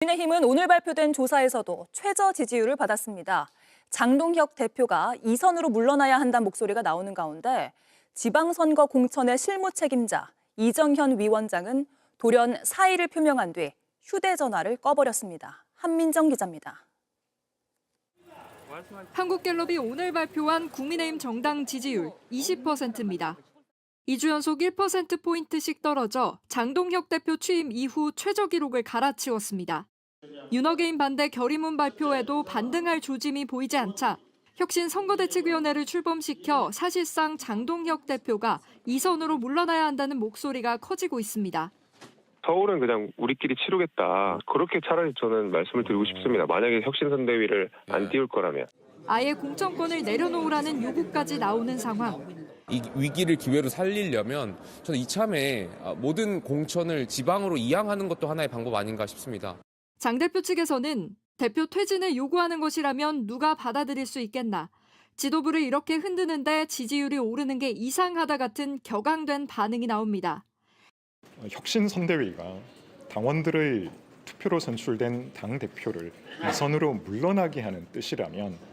국민의힘은 오늘 발표된 조사에서도 최저 지지율을 받았습니다. 장동혁 대표가 2선으로 물러나야 한다는 목소리가 나오는 가운데 지방선거 공천의 실무 책임자 이정현 위원장은 돌연 사의를 표명한 뒤 휴대전화를 꺼버렸습니다. 한민정 기자입니다. 한국갤럽이 오늘 발표한 국민의힘 정당 지지율 20%입니다. 2주 연속 1%포인트씩 떨어져 장동혁 대표 취임 이후 최저 기록을 갈아치웠습니다. 윤어게인 반대 결의문 발표에도 반등할 조짐이 보이지 않자 혁신선거대책위원회를 출범시켜 사실상 장동혁 대표가 2선으로 물러나야 한다는 목소리가 커지고 있습니다. 서울은 그냥 우리끼리 치르겠다. 그렇게 차라리 저는 말씀을 드리고 싶습니다. 만약에 혁신선대위를 안 띄울 거라면. 아예 공천권을 내려놓으라는 요구까지 나오는 상황. 이 위기를 기회로 살리려면 저는 이참에 모든 공천을 지방으로 이양하는 것도 하나의 방법 아닌가 싶습니다. 장 대표 측에서는 대표 퇴진을 요구하는 것이라면 누가 받아들일 수 있겠나. 지도부를 이렇게 흔드는데 지지율이 오르는 게 이상하다 같은 격앙된 반응이 나옵니다. 혁신선대위가 당원들의 투표로 선출된 당대표를 2선으로 물러나게 하는 뜻이라면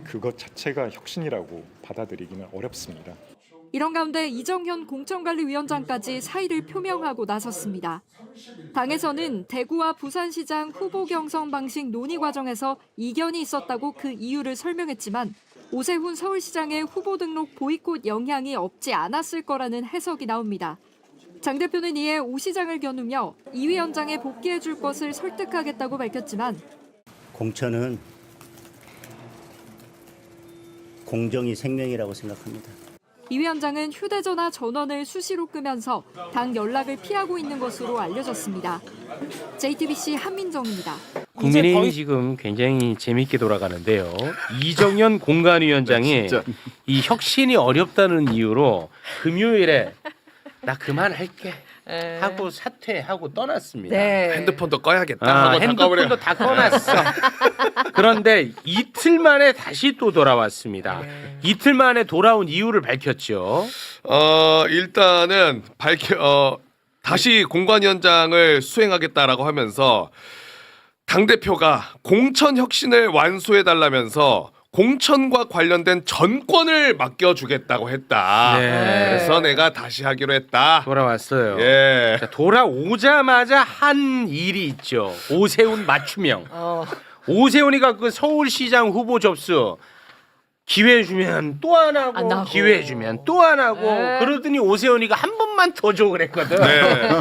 그것 자체가 혁신이라고 받아들이기는 어렵습니다. 이런 가운데 이정현 공천관리위원장까지 사의를 표명하고 나섰습니다. 당에서는 대구와 부산시장 후보 경선 방식 논의 과정에서 이견이 있었다고 그 이유를 설명했지만 오세훈 서울시장의 후보 등록 보이콧 영향이 없지 않았을 거라는 해석이 나옵니다. 장 대표는 이에 오 시장을 겨누며 이 위원장에 복귀해 줄 것을 설득하겠다고 밝혔지만 공천은 공정이 생명이라고 생각합니다. 이 위원장은 휴대전화 전원을 수시로 끄면서 당 연락을 피하고 있는 것으로 알려졌습니다. JTBC 한민정입니다. 국민의힘이 지금 굉장히 재밌게 돌아가는데요. 이정현 공관위원장이 이 혁신이 어렵다는 이유로 금요일에 나 그만할게 하고 사퇴하고 떠났습니다. 네. 핸드폰도 꺼야겠다 하고 핸드폰도 다 꺼놨어. 그런데 이틀 만에 다시 또 돌아왔습니다. 이틀 만에 돌아온 이유를 밝혔죠. 일단은 다시 공관위원장을 수행하겠다라고 하면서 당대표가 공천 혁신을 완수해달라면서 공천과 관련된 전권을 맡겨주겠다고 했다. 네. 그래서 내가 다시 하기로 했다. 돌아왔어요. 예. 자, 돌아오자마자 한 일이 있죠. 오세훈 맞춤형. 오세훈이가 그 서울시장 후보 접수 기회 주면 또 안 하고 기회 주면 또 안 하고 그러더니 오세훈이가 한 번만 더 줘 그랬거든. 네.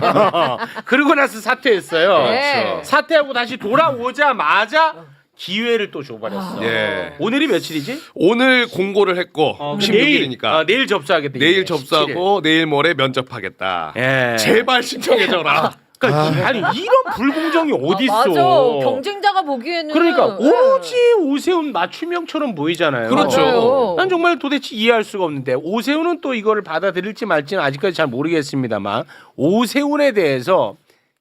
그러고 나서 사퇴했어요. 네. 사퇴하고 다시 돌아오자마자 기회를 또 줘버렸어. 예. 오늘이 며칠이지? 오늘 공고를 했고 16일이니까 내일 접수하겠다. 내일 접수하고 내일 모레 면접하겠다. 예. 제발 신청해줘라. 그러니까 아니 이런 불공정이 어디 있어? 맞아. 경쟁자가 보기에는 그러니까 오로지 오세훈 맞춤형처럼 보이잖아요. 그렇죠. 맞아요. 난 정말 도대체 이해할 수가 없는데 오세훈은 또 이거를 받아들일지 말지는 아직까지 잘 모르겠습니다만 오세훈에 대해서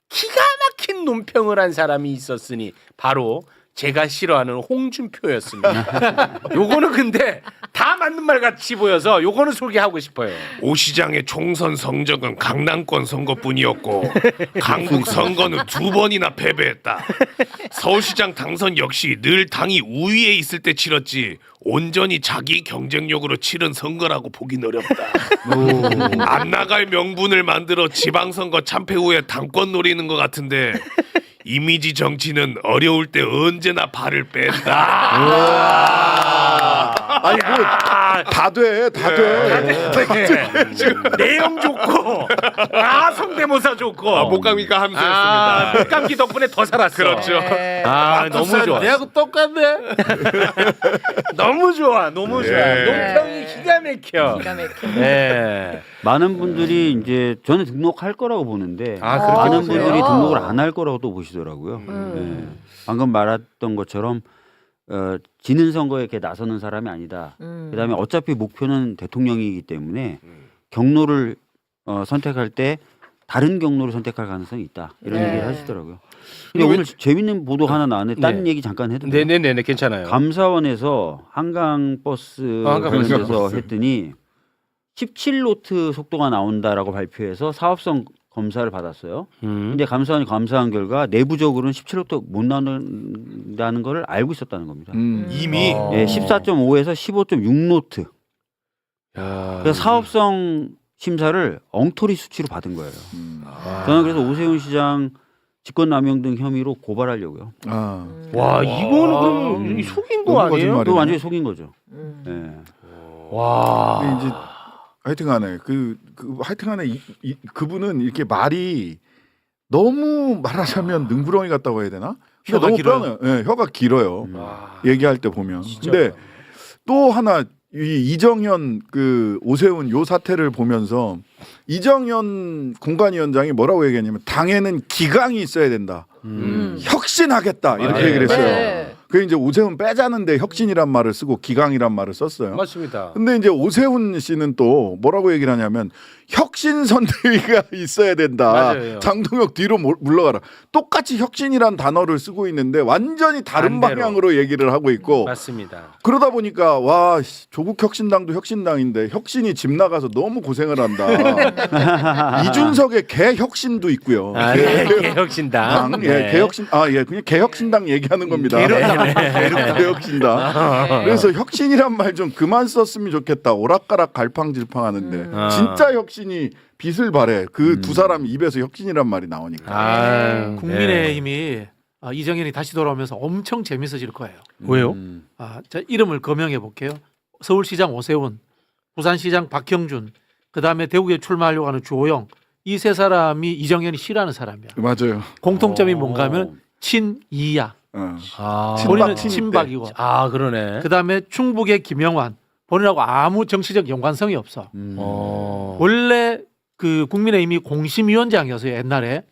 기가 막힌 논평을 한 사람이 있었으니 바로 제가 싫어하는 홍준표였습니다. 요거는 근데 다 맞는 말 같이 보여서 요거는 소개하고 싶어요. 오 시장의 총선 성적은 강남권 선거뿐이었고 강북 선거는 2번이나 패배했다. 서울시장 당선 역시 늘 당이 우위에 있을 때 치렀지 온전히 자기 경쟁력으로 치른 선거라고 보긴 어렵다. 안 나갈 명분을 만들어 지방선거 참패 후에 당권 노리는 것 같은데 이미지 정치는 어려울 때 언제나 발을 뺀다. 아니 다 돼. 내용 좋고 성대모사 좋고 목감기가 함수였습니다. 목감기 덕분에 더 살았어. 그렇죠. 너무 좋아. 내하고 똑같네. 너무 좋아. 너무 좋아. 예. 논평이 기가 막혀. 기가 막혀. 네. 많은 분들이 이제 저는 등록할 거라고 보는데 많은 분들이 등록을 안 할 거라고 또 보시더라고요. 네. 방금 말했던 것처럼 지는 선거에 이렇게 나서는 사람이 아니다. 그다음에 어차피 목표는 대통령이기 때문에 경로를 선택할 때 다른 경로를 선택할 가능성이 있다. 이런 얘기를 하시더라고요. 근데 오늘 재밌는 보도 하나 나왔는데 다른 얘기 잠깐 해도 돼요? 네네네 괜찮아요. 감사원에서 한강버스 관련돼서 했더니 17노트 속도가 나온다라고 발표해서 사업성 검사를 받았어요. 근데 감사원이 감사한 결과 내부적으로는 17억도 못 나온다는 걸 알고 있었다는 겁니다. 이미 예, 14.5에서 15.6 노트. 그래서 사업성 심사를 엉터리 수치로 받은 거예요. 저는 그래서 오세훈 시장 직권남용 등 혐의로 고발하려고요. 와 이거는 그럼 속인 거 아니에요? 또 완전히 속인 거죠. 예. 와. 이제 하여튼간에 하여튼간에 그분은 이렇게 말이 너무 말하자면 능구렁이 같다고 해야 되나? 혀가 너무 길어요. 네, 혀가 길어요. 와. 얘기할 때 보면. 진짜. 근데 또 하나 이정현 그 오세훈 요 사태를 보면서 이정현 공관위원장이 뭐라고 얘기했냐면 당에는 기강이 있어야 된다. 혁신하겠다 이렇게 맞아요. 얘기를 했어요. 네. 그 이제 오세훈 빼자는데 혁신이란 말을 쓰고 기강이란 말을 썼어요. 맞습니다. 근데 이제 오세훈 씨는 또 뭐라고 얘기를 하냐면 혁신 선대위가 있어야 된다. 맞아요. 장동혁 뒤로 물러가라. 똑같이 혁신이란 단어를 쓰고 있는데 완전히 다른 반대로. 방향으로 얘기를 하고 있고 맞습니다. 그러다 보니까 와 조국 혁신당도 혁신당인데 혁신이 집 나가서 너무 고생을 한다. 이준석의 개혁신도 있고요. 개혁신당. 예, 개혁신 그냥 개혁신당 얘기하는 겁니다. 개혁신당. 그래서 혁신이란 말 좀 그만 썼으면 좋겠다. 오락가락 갈팡질팡하는데 진짜 혁신이 빛을 발해. 그 두 사람 입에서 혁신이란 말이 나오니까. 국민의힘이 이정현이 다시 돌아오면서 엄청 재밌어질 거예요. 왜요? 자, 이름을 거명해 볼게요. 서울시장 오세훈, 부산시장 박형준, 그다음에 대구에 출마하려고 하는 주호영. 이 세 사람이 이정현이 싫어하는 사람이야. 맞아요. 공통점이 뭔가 하면 친이야. 본인은 친박이고. 아 그러네. 그다음에 충북의 김영환. 본인하고 아무 정치적 연관성이 없어. 원래 그 국민의힘이 공심위원장이었어요. 옛날에.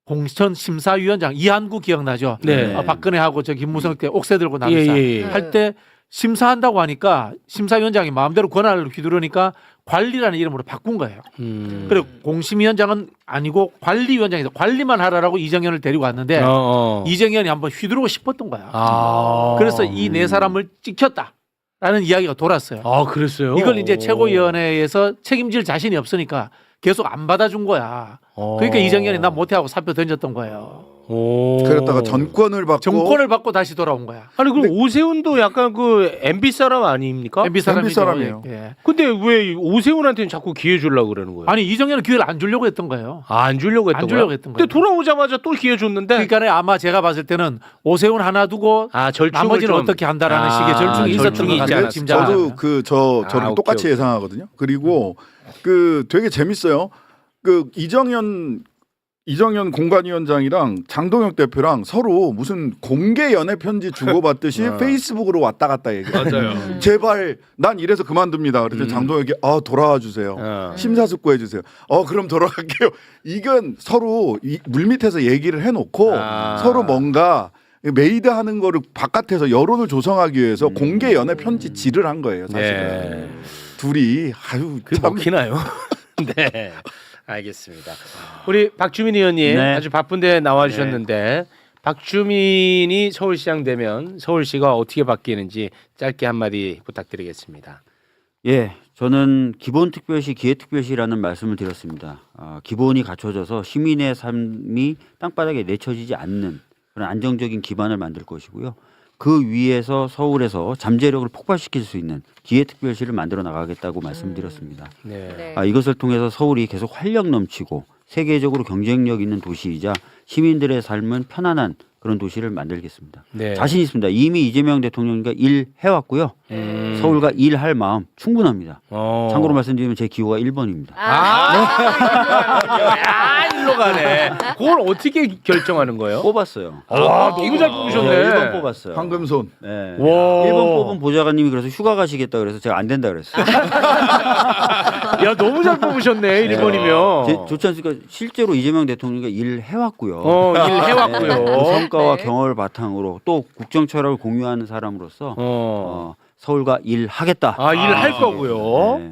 공천심사위원장 이한구 기억나죠? 네. 박근혜하고 저 김무성 때 옥새 들고 나면서 할 때 심사한다고 하니까 심사위원장이 마음대로 권한을 휘두르니까 관리라는 이름으로 바꾼 거예요. 그리고 공심위원장은 아니고 관리위원장에서 관리만 하라라고 이정현을 데리고 왔는데 이정현이 한번 휘두르고 싶었던 거야. 그래서 이 네 사람을 찍혔다라는 이야기가 돌았어요. 아 그랬어요? 이걸 이제 최고위원회에서 책임질 자신이 없으니까 계속 안 받아준 거야. 그러니까 이정현이 나 못해하고 사표 던졌던 거예요. 그랬다가 전권을 받고 다시 돌아온 거야. 아니 그럼 오세훈도 약간 그 MB 사람 아닙니까? MB 사람이죠. 사람이에요. 예. 근데 왜 오세훈한테는 자꾸 기회 주려고 그러는 거예요? 아니 이정현은 기회를 안 주려고 했던 거예요. 안 주려고 했던 안 거예요? 주려고 했던 근데 거예요. 돌아오자마자 또 기회 줬는데. 그러니까 아마 제가 봤을 때는 오세훈 하나 두고 절충을 나머지는 좀. 어떻게 한다라는 식의 절충이 있었던 것 있지 같아요. 않았을까? 짐작하면. 저도 저랑 오케이, 똑같이 오케이. 예상하거든요. 그리고 그 되게 재밌어요. 그 이정현 공관위원장이랑 장동혁 대표랑 서로 무슨 공개 연애 편지 주고받듯이 페이스북으로 왔다 갔다 얘기해요. 맞아요. 제발 난 이래서 그만둡니다. 그래서 장동혁이 돌아와 주세요. 심사숙고해 주세요. 그럼 돌아갈게요. 이건 서로 물밑에서 얘기를 해놓고 서로 뭔가 메이드 하는 거를 바깥에서 여론을 조성하기 위해서 공개 연애 편지 질을 한 거예요. 사실은 둘이 그 먹히나요? 네. 알겠습니다. 우리 박주민 의원님 네. 아주 바쁜데 나와주셨는데 박주민이 서울시장 되면 서울시가 어떻게 바뀌는지 짧게 한마디 부탁드리겠습니다. 예, 저는 기본특별시, 기회특별시라는 말씀을 드렸습니다. 기본이 갖춰져서 시민의 삶이 땅바닥에 내쳐지지 않는 그런 안정적인 기반을 만들 것이고요. 그 위에서 서울에서 잠재력을 폭발시킬 수 있는 기회특별시를 만들어 나가겠다고 말씀드렸습니다. 네. 이것을 통해서 서울이 계속 활력 넘치고 세계적으로 경쟁력 있는 도시이자 시민들의 삶은 편안한 그런 도시를 만들겠습니다. 네. 자신 있습니다. 이미 이재명 대통령과 일해왔고요. 서울과 일할 마음 충분합니다. 참고로 말씀드리면 제 기호가 1번입니다. 일로 가네. 그걸 어떻게 결정하는 거예요? 뽑았어요. 너무 잘 뽑으셨네. 1번 뽑았어요. 황금손. 네. 와. 1번 뽑은 보좌관님이 그래서 휴가 가시겠다 그래서 제가 안 된다 그랬어요. 야 너무 잘 뽑으셨네 1번이면. 좋지 않습니까? 실제로 이재명 대통령과 일해왔고요. 일해왔고요. 그 성과와 네. 경험을 바탕으로 또 국정 철학을 공유하는 사람으로서 서울과 일하겠다. 일할 거고요. 네.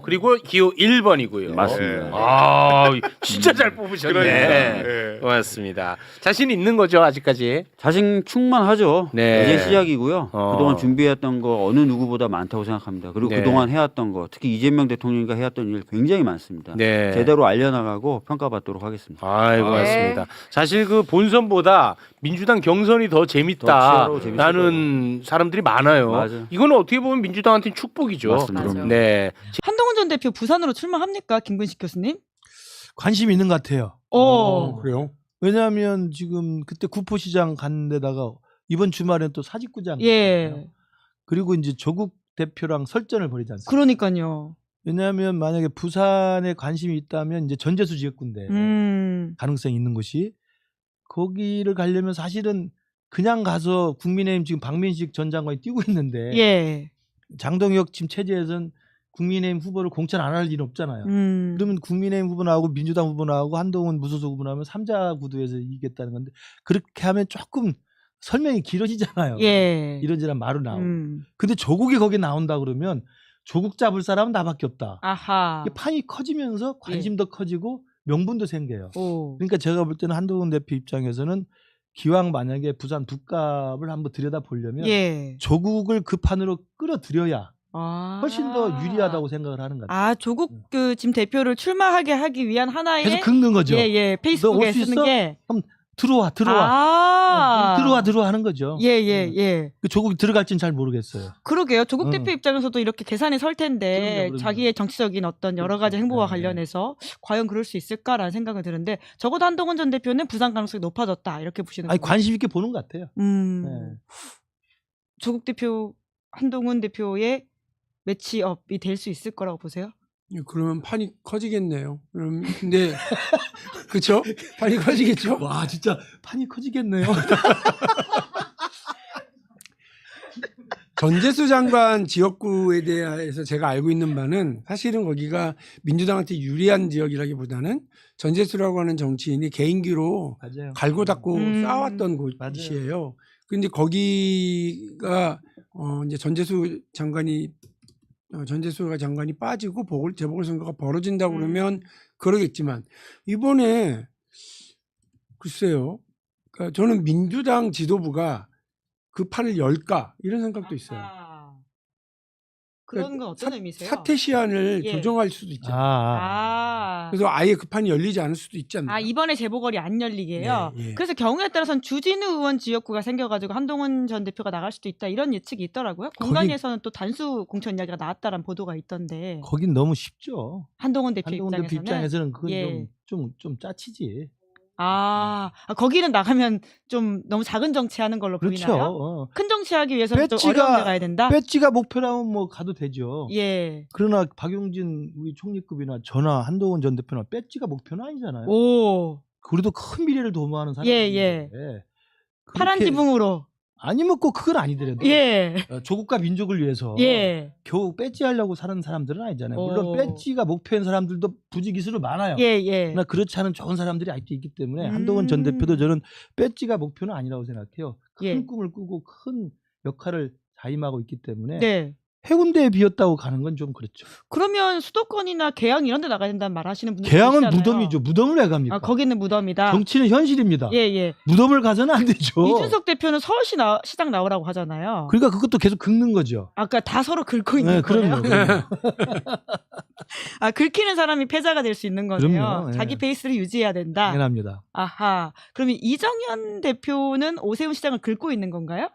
그리고 기호 1번이고요. 맞습니다. 진짜 잘 뽑으셨네. 그러니까. 고맙습니다. 자신 있는 거죠, 아직까지? 자신 충만하죠. 네. 이제 시작이고요. 그동안 준비했던 거 어느 누구보다 많다고 생각합니다. 그리고 네. 그동안 해왔던 거, 특히 이재명 대통령과 해왔던 일 굉장히 많습니다. 네. 제대로 알려나가고 평가받도록 하겠습니다. 고맙습니다. 사실 그 본선보다 민주당 경선이 더 치열하고 재밌을 재밌다라는 사람들이 많아요. 맞아요. 이거는 어떻게 보면 민주당한테는 축복이죠. 맞습니다. 맞아요. 네. 한동훈 전 대표 부산으로 출마합니까? 김근식 교수님? 관심이 있는 것 같아요. 그래요? 왜냐하면 지금 그때 구포시장 간 데다가 이번 주말엔 또 사직구장 예. 갔잖아요. 그리고 이제 조국 대표랑 설전을 벌이지 않습니까? 그러니까요. 왜냐하면 만약에 부산에 관심이 있다면 이제 전재수 지역구인데 가능성이 있는 곳이 거기를 가려면 사실은 그냥 가서 국민의힘 지금 박민식 전 장관이 뛰고 있는데 예. 장동혁 지금 체제에서는 국민의힘 후보를 공천 안 할 일은 없잖아요. 그러면 국민의힘 후보 나오고 민주당 후보 나오고 한동훈 무소속 후보 나오면 3자 구도에서 이기겠다는 건데 그렇게 하면 조금 설명이 길어지잖아요. 예. 이런저런 말로 나오고. 근데 조국이 거기 나온다 그러면 조국 잡을 사람은 나밖에 없다. 아하. 이게 판이 커지면서 관심도 커지고 명분도 생겨요. 오. 그러니까 제가 볼 때는 한동훈 대표 입장에서는 기왕 만약에 부산 두 값을 한번 들여다 보려면 예. 조국을 그 판으로 끌어들여야 아. 훨씬 더 유리하다고 생각을 하는 것 같아요. 조국 그 지금 대표를 출마하게 하기 위한 하나의 계속 긁는 거죠. 예. 페이스북에 너 올 수 쓰는 있어? 게 그럼 들어와 들어와 하는 거죠. 예. 그 조국이 들어갈지는 잘 모르겠어요. 그러게요. 조국 대표 입장에서도 이렇게 계산이 설 텐데 그럼요. 자기의 정치적인 어떤 여러 가지 행보와 네. 관련해서 과연 그럴 수 있을까라는 생각이 드는데 적어도 한동훈 전 대표는 부산 가능성이 높아졌다 이렇게 보시는 아니 거예요. 관심 있게 보는 것 같아요. 네. 조국 대표, 한동훈 대표의 매치업이 될 수 있을 거라고 보세요? 그러면 판이 커지겠네요. 근데 그렇죠? 판이 커지겠죠? 와 진짜 판이 커지겠네요. 전재수 장관 지역구에 대해서 제가 알고 있는 바는 사실은 거기가 민주당한테 유리한 지역이라기보다는 전재수라고 하는 정치인이 개인기로 맞아요. 갈고 닦고 쌓아왔던 곳이에요. 근데 거기가 이제 전재수가 장관이 빠지고 재보궐선거가 벌어진다고 그러면 그러겠지만 이번에 글쎄요. 그러니까 저는 민주당 지도부가 그 판을 열까 이런 생각도 있어요. 그런 건 어떤 의미세요? 사퇴 시한을 예. 조정할 수도 있잖아요. 그래서 아예 그 판이 열리지 않을 수도 있지 않나요? 이번에 재보궐이 안 열리게요. 예. 그래서 경우에 따라서는 주진우 의원 지역구가 생겨가지고 한동훈 전 대표가 나갈 수도 있다 이런 예측이 있더라고요. 공간에서는 또 단수 공천 이야기가 나왔다는 보도가 있던데 거긴 너무 쉽죠. 한동훈 대표 한동훈 대표 입장에서는 그건 예. 좀 짜치지. 거기는 나가면 좀 너무 작은 정치하는 걸로 그렇죠. 보이나요? 큰 정치하기 위해서는 또 어려운 데 가야 된다? 배지가 목표라면 뭐 가도 되죠. 예. 그러나 박용진 우리 총리급이나 저나 한동훈 전 대표나 배지가 목표는 아니잖아요. 오. 그래도 큰 미래를 도모하는 사람인데 예. 파란 지붕으로. 아니면 꼭 그건 아니더라도 예. 조국과 민족을 위해서 예. 겨우 배지하려고 사는 사람들은 아니잖아요. 물론 오. 배지가 목표인 사람들도 부지기수로 많아요. 예. 그러나 그렇지 않은 좋은 사람들이 아직도 있기 때문에 한동훈 전 대표도 저는 배지가 목표는 아니라고 생각해요. 큰 예. 꿈을 꾸고 큰 역할을 자임하고 있기 때문에 네. 해운대에 비었다고 가는 건 좀 그렇죠. 그러면 수도권이나 개항 이런 데 나가야 된다는 말 하시는 분들 개항은 계시잖아요. 무덤이죠. 무덤을 왜 갑니까? 거기는 무덤이다. 정치는 현실입니다. 예. 무덤을 가서는 안 되죠. 이준석 대표는 서울시 시장 나오라고 하잖아요. 그러니까 그것도 계속 긁는 거죠. 아까 다 서로 긁고 있는 거예요. 그럼요. 긁히는 사람이 패자가 될 수 있는 거네요. 그럼요. 예. 자기 페이스를 유지해야 된다. 당연합니다. 아하. 그러면 이정현 대표는 오세훈 시장을 긁고 있는 건가요?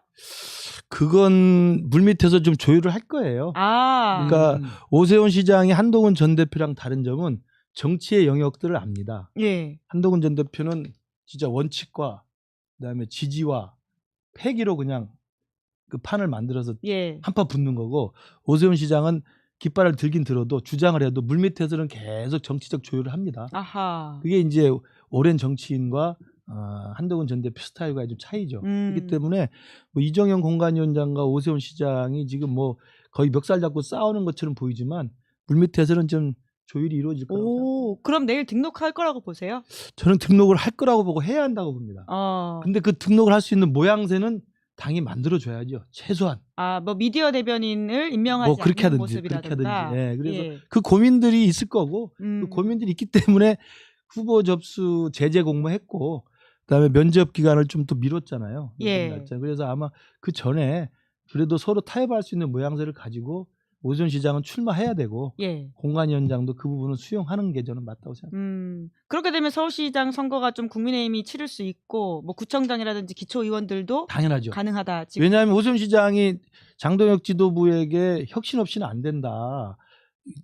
그건 물밑에서 좀 조율을 할 거예요. 그러니까 오세훈 시장이 한동훈 전 대표랑 다른 점은 정치의 영역들을 압니다. 예. 한동훈 전 대표는 진짜 원칙과 그다음에 지지와 패기로 그냥 그 판을 만들어서 예. 한판 붙는 거고 오세훈 시장은 깃발을 들긴 들어도 주장을 해도 물밑에서는 계속 정치적 조율을 합니다. 아하. 그게 이제 오랜 정치인과 한동훈 전 대표 스타일과의 좀 차이죠. 그렇기 때문에 뭐 이정현 공관위원장과 오세훈 시장이 지금 뭐 거의 멱살 잡고 싸우는 것처럼 보이지만 물밑에서는 좀 조율이 이루어질 거라고 생각합니다. 그럼 내일 등록할 거라고 보세요? 저는 등록을 할 거라고 보고 해야 한다고 봅니다. 근데 그 등록을 할 수 있는 모양새는 당이 만들어줘야죠. 최소한. 뭐 미디어 대변인을 임명하지 뭐 그렇게 않는 하든지 모습이라든가. 예, 그래서 예. 그 고민들이 있을 거고 그 고민들이 있기 때문에 후보 접수 제재 공모했고 그다음에 면접 기간을 좀 또 미뤘잖아요. 예. 그래서 아마 그 전에 그래도 서로 타협할 수 있는 모양새를 가지고 오세훈 시장은 출마해야 되고 예. 공관위원장도 그 부분을 수용하는 게 저는 맞다고 생각합니다. 그렇게 되면 서울시장 선거가 좀 국민의힘이 치를 수 있고 뭐 구청장이라든지 기초의원들도 당연하죠. 가능하다. 지금. 왜냐하면 오세훈 시장이 장동혁 지도부에게 혁신 없이는 안 된다.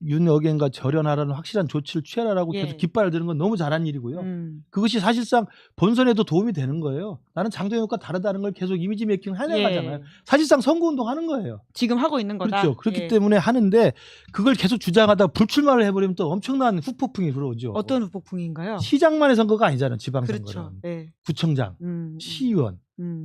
윤여겐과 절연하라는 확실한 조치를 취하라고 예. 계속 깃발을 드는 건 너무 잘한 일이고요. 그것이 사실상 본선에도 도움이 되는 거예요. 나는 장동혁과 다르다는 걸 계속 이미지 메이킹을 해나가잖아요. 예. 사실상 선거운동 하는 거예요. 지금 하고 있는 거다. 그렇죠. 그렇기 예. 때문에 하는데 그걸 계속 주장하다 불출마를 해버리면 또 엄청난 후폭풍이 불어오죠. 어떤 후폭풍인가요? 시장만의 선거가 아니잖아요. 지방선거는. 그렇죠. 예. 구청장, 시의원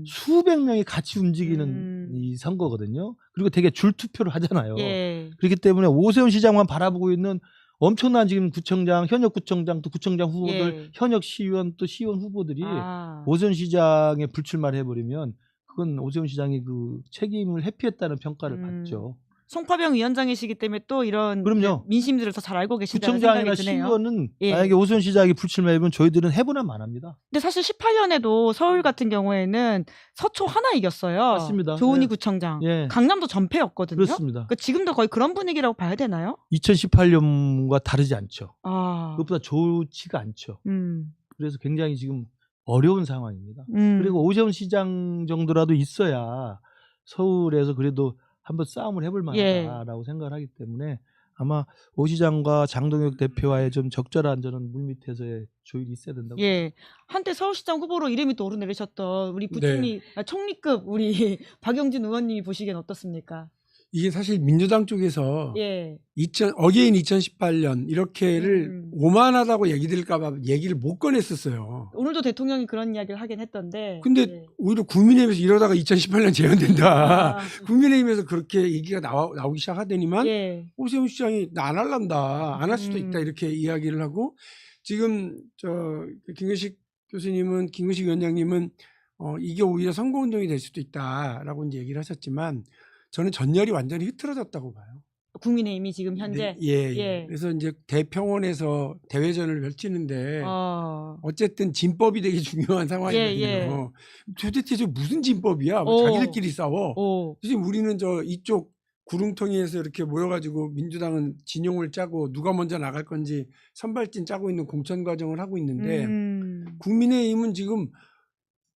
수백 명이 같이 움직이는 이 선거거든요. 그리고 되게 줄 투표를 하잖아요. 예. 그렇기 때문에 오세훈 시장만 바라보고 있는 엄청난 지금 구청장, 현역 구청장 또 구청장 후보들, 예. 현역 시의원 또 시의원 후보들이 아. 오세훈 시장에 불출마를 해버리면 그건 오세훈 시장이 그 책임을 회피했다는 평가를 받죠. 송파병 위원장이시기 때문에 또 이런 그럼요. 민심들을 더 잘 알고 계신다는 구청장이나 생각이 드네요. 시의원은 예. 만약에 오세훈 시장이 불출마해보면 저희들은 해보나 만합니다. 근데 사실 18년에도 서울 같은 경우에는 서초 하나 이겼어요. 맞습니다. 조은희 예. 구청장. 예. 강남도 전패였거든요. 그렇습니다. 그러니까 지금도 거의 그런 분위기라고 봐야 되나요? 2018년과 다르지 않죠. 아. 그것보다 좋지가 않죠. 음. 그래서 굉장히 지금 어려운 상황입니다. 그리고 오세훈 시장 정도라도 있어야 서울에서 그래도 한번 싸움을 해볼 만하다라고 생각을 하기 때문에 아마 오 시장과 장동혁 대표와의 좀 적절한 저는 물밑에서의 조율이 있어야 된다고. 예. 한때 서울시장 후보로 이름이 또 오르내리셨던 우리 부총리, 총리급 우리 박영진 의원님이 보시기엔 어떻습니까? 이게 사실 민주당 쪽에서 예. 어게인 2018년 이렇게를 오만하다고 얘기 들을까봐 얘기를 못 꺼냈었어요. 오늘도 대통령이 그런 이야기를 하긴 했던데. 근데 예. 오히려 국민의힘에서 이러다가 2018년 재연된다. 아. 국민의힘에서 그렇게 얘기가 나오기 시작하더니만 예. 오세훈 시장이 나 안 할란다. 안 할 수도 있다. 이렇게 이야기를 하고 지금 김근식 교수님은 김근식 위원장님은 이게 오히려 선거운동이 될 수도 있다라고 이제 얘기를 하셨지만 저는 전열이 완전히 흐트러졌다고 봐요. 국민의힘이 지금 현재. 네, 예. 그래서 이제 대평원에서 대회전을 펼치는데 어쨌든 진법이 되게 중요한 상황이거든요. 예. 도대체 저 무슨 진법이야? 자기들끼리 싸워. 지금 우리는 이쪽 구름통이에서 이렇게 모여가지고 민주당은 진용을 짜고 누가 먼저 나갈 건지 선발진 짜고 있는 공천 과정을 하고 있는데 국민의힘은 지금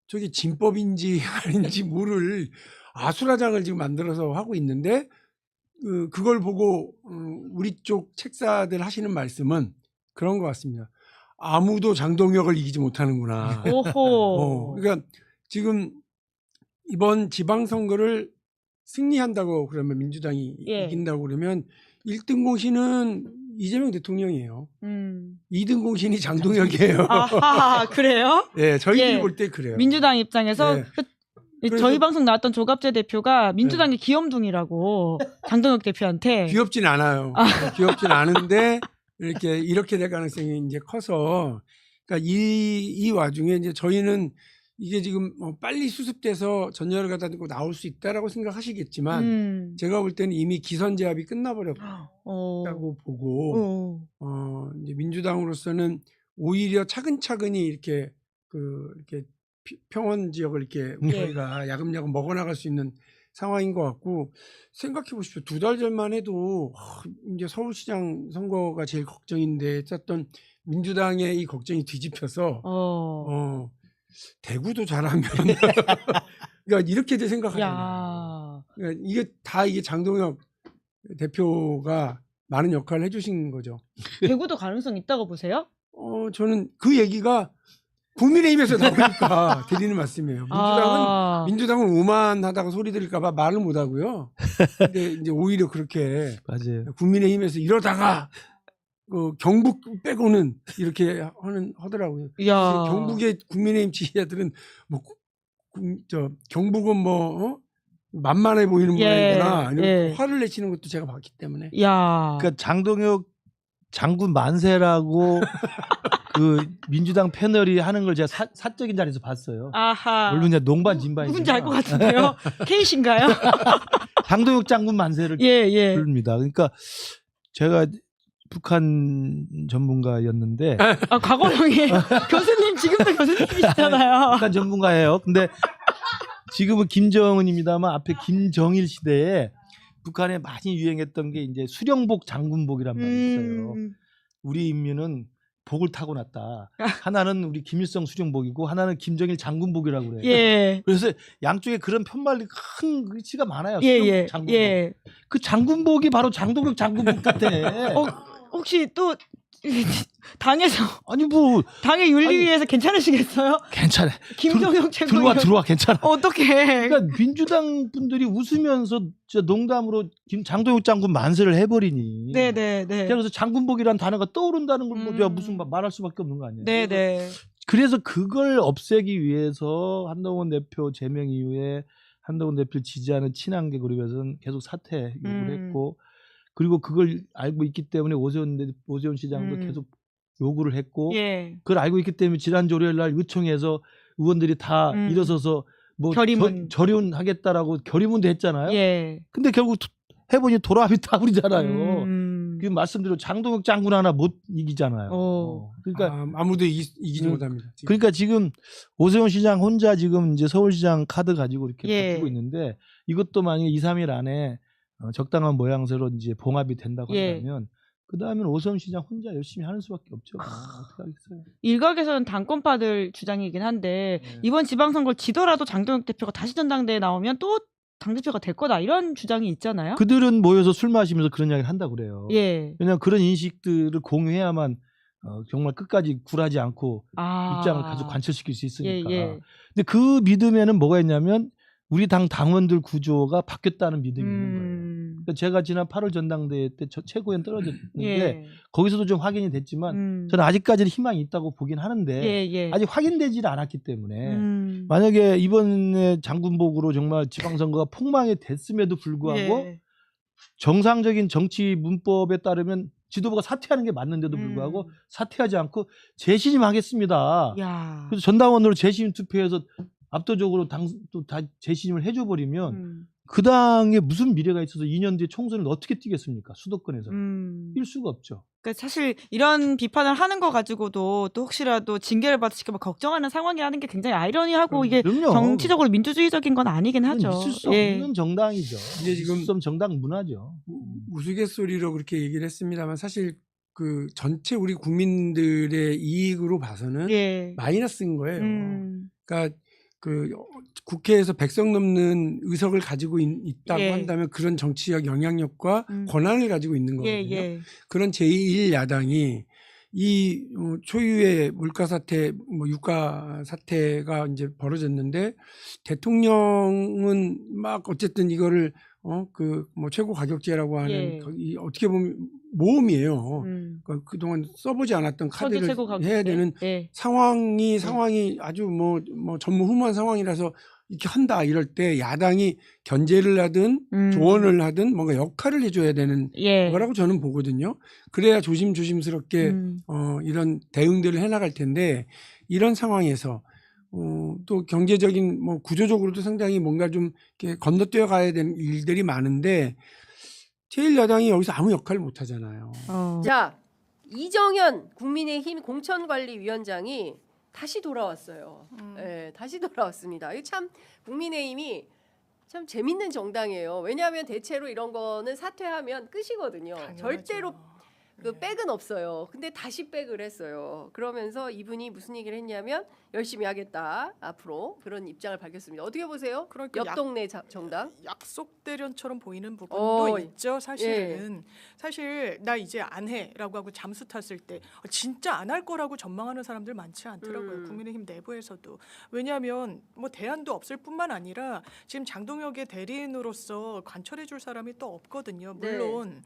저게 진법인지 아닌지 모를 아수라장을 지금 만들어서 하고 있는데 그걸 보고 우리 쪽 책사들 하시는 말씀은 그런 것 같습니다. 아무도 장동혁을 이기지 못하는구나. 오호. 그러니까 지금 이번 지방선거를 승리한다고 그러면 민주당이 이긴다고 그러면 1등 공신은 이재명 대통령이에요. 2등 공신이 장동혁이에요. 아하, 그래요? 네, 저희들이 볼 때 그래요. 민주당 입장에서 네. 저희 방송 나왔던 조갑재 대표가 민주당의 귀염둥이라고 장동혁 대표한테. 귀엽진 않아요. 귀엽진 않은데 이렇게 될 가능성이 이제 커서 그러니까 이 와중에 이제 저희는 이게 지금 빨리 수습돼서 전열을 갖다 놓고 나올 수 있다라고 생각하시겠지만 제가 볼 때는 이미 기선제압이 끝나버렸다고 보고 이제 민주당으로서는 오히려 차근차근히 이렇게 평원 지역을 이렇게 저희가 야금야금 먹어나갈 수 있는 상황인 것 같고 생각해 보십시오. 2달 전만 해도 이제 서울시장 선거가 제일 걱정인데 했었던 민주당의 이 걱정이 뒤집혀서 대구도 잘하면 그러니까 이렇게 생각하잖아요. 그러니까 이게 장동혁 대표가 많은 역할을 해주신 거죠. 대구도 가능성 있다고 보세요? 저는 그 얘기가 국민의힘에서 나오니까 드리는 말씀이에요. 민주당은 오만하다고 소리 들을까봐 말을 못 하고요. 근데 이제 오히려 그렇게 맞아요. 국민의힘에서 이러다가 경북 빼고는 이렇게 하더라고요. 경북의 국민의힘 지지자들은 경북은 만만해 보이는 모양이구나. 화를 내시는 것도 제가 봤기 때문에. 그러니까 장동혁 장군 만세라고 그 민주당 패널이 하는 걸 제가 사적인 자리에서 봤어요. 아하. 물론 이제 농반 진반이 누군지 알 것 같은데요. 케이신가요? 장동혁 장군 만세를 예. 부릅니다. 그러니까 제가 북한 전문가였는데 과거형이 교수님 지금도 교수님이시잖아요. 북한 전문가예요. 근데 지금은 김정은입니다만 앞에 김정일 시대에 북한에 많이 유행했던 게 이제 수령복 장군복이란 말이 있어요. 우리 인민은 복을 타고났다. 하나는 우리 김일성 수령복이고 하나는 김정일 장군복이라고 그래요. 예. 그래서 양쪽에 그런 편말이 큰 글씨가 많아요. 예. 장군복. 예. 그 장군복이 바로 장동혁 장군복 같아. 혹시 또 당에서 아니 뭐 당의 윤리위에서 괜찮으시겠어요? 괜찮아. 김동혁 최고위원 들어와 괜찮아. 어떻게? 그러니까 민주당 분들이 웃으면서 진짜 농담으로 장동혁 장군 만세를 해버리니. 네네. 그래서 장군복이라는 단어가 떠오른다는 걸 뭐 무슨 말할 수밖에 없는 거 아니에요? 네네. 그래서 그걸 없애기 위해서 한동훈 대표 제명 이후에 한동훈 대표를 지지하는 친한계 그룹에서는 계속 사퇴 요구를 했고. 그리고 그걸 알고 있기 때문에 오세훈 시장도 계속 요구를 했고 그걸 알고 있기 때문에 지난주 월요일 날 의총에서 의원들이 다 일어서서 뭐 결의문하겠다라고 결의문도 했잖아요. 근데 결국 해보니 돌아비 타버리잖아요. 그 말씀대로 장동혁 장군 하나 못 이기잖아요. 그러니까 아무도 이기지 못합니다. 지금. 그러니까 지금 오세훈 시장 혼자 지금 이제 서울시장 카드 가지고 이렇게 버티고 있는데 이것도 만약에 2, 3일 안에 적당한 모양새로 이제 봉합이 된다고 한다면 그 다음엔 오세훈 시장 혼자 열심히 하는 수밖에 없죠. 어떻게 하겠어요? 일각에서는 당권파들 주장이긴 한데 이번 지방선거 지더라도 장동혁 대표가 다시 전당대회에 나오면 또 당대표가 될 거다 이런 주장이 있잖아요. 그들은 모여서 술 마시면서 그런 이야기를 한다고 그래요. 예. 왜냐하면 그런 인식들을 공유해야만 정말 끝까지 굴하지 않고 입장을 계속 관철시킬 수 있으니까. 근데 그 믿음에는 뭐가 있냐면 우리 당 당원들 구조가 바뀌었다는 믿음이 있는 거예요. 그러니까 제가 지난 8월 전당대회 때 최고위원 떨어졌는데 거기서도 좀 확인이 됐지만 저는 아직까지는 희망이 있다고 보긴 하는데 아직 확인되지는 않았기 때문에 만약에 이번에 장군복으로 정말 지방선거가 폭망이 됐음에도 불구하고 정상적인 정치 문법에 따르면 지도부가 사퇴하는 게 맞는데도 불구하고 사퇴하지 않고 재신임하겠습니다. 그래서 전당원으로 재신임 투표해서 압도적으로 또 다 재신임을 해줘 버리면 그 당에 무슨 미래가 있어서 2년 뒤에 총선을 어떻게 뛰겠습니까? 수도권에서 뛸 수가 없죠. 그러니까 사실 이런 비판을 하는 거 가지고도 또 혹시라도 징계를 받으실까 봐 걱정하는 상황이라는 게 굉장히 아이러니하고 이게 정치적으로 민주주의적인 건 아니긴 하죠. 있을 수 없는 정당이죠. 이제 지금 정당 문화죠. 우스갯소리로 그렇게 얘기를 했습니다만 사실 그 전체 우리 국민들의 이익으로 봐서는 마이너스인 거예요. 그러니까 그 국회에서 100석 넘는 의석을 가지고 있다고 한다면 그런 정치적 영향력과 권한을 가지고 있는 거거든요. 그런 제1야당이 이 초유의 물가 사태, 뭐 유가 사태가 이제 벌어졌는데 대통령은 막 어쨌든 이거를 그 뭐 최고 가격제라고 하는 이 어떻게 보면 모험이에요. 그러니까 그동안 써보지 않았던 카드를 해야 되는 상황이 아주 뭐 전무후무한 상황이라서 이렇게 한다 이럴 때 야당이 견제를 하든 조언을 하든 뭔가 역할을 해줘야 되는 거라고 저는 보거든요. 그래야 조심스럽게 이런 대응들을 해나갈 텐데 이런 상황에서 또 경제적인 뭐 구조적으로도 상당히 뭔가 좀 이렇게 건너뛰어 가야 되는 일들이 많은데 제1야당이 여기서 아무 역할을 못 하잖아요. 자, 이정현 국민의힘 공천관리위원장이 다시 돌아왔어요. 네, 다시 돌아왔습니다. 이게 참 국민의힘이 참 재밌는 정당이에요. 왜냐하면 대체로 이런 거는 사퇴하면 끝이거든요. 당연하죠. 절대로 그 백은 없어요. 근데 다시 백을 했어요. 그러면서 이분이 무슨 얘기를 했냐면 열심히 하겠다 앞으로 그런 입장을 밝혔습니다. 어떻게 보세요? 그러니까 옆 동네 정당 약속 대련처럼 보이는 부분도 있죠. 사실은 사실 나 이제 안 해라고 하고 잠수 탔을 때 진짜 안 할 거라고 전망하는 사람들 많지 않더라고요. 국민의힘 내부에서도. 왜냐하면 뭐 대안도 없을 뿐만 아니라 지금 장동혁의 대리인으로서 관철해줄 사람이 또 없거든요. 물론.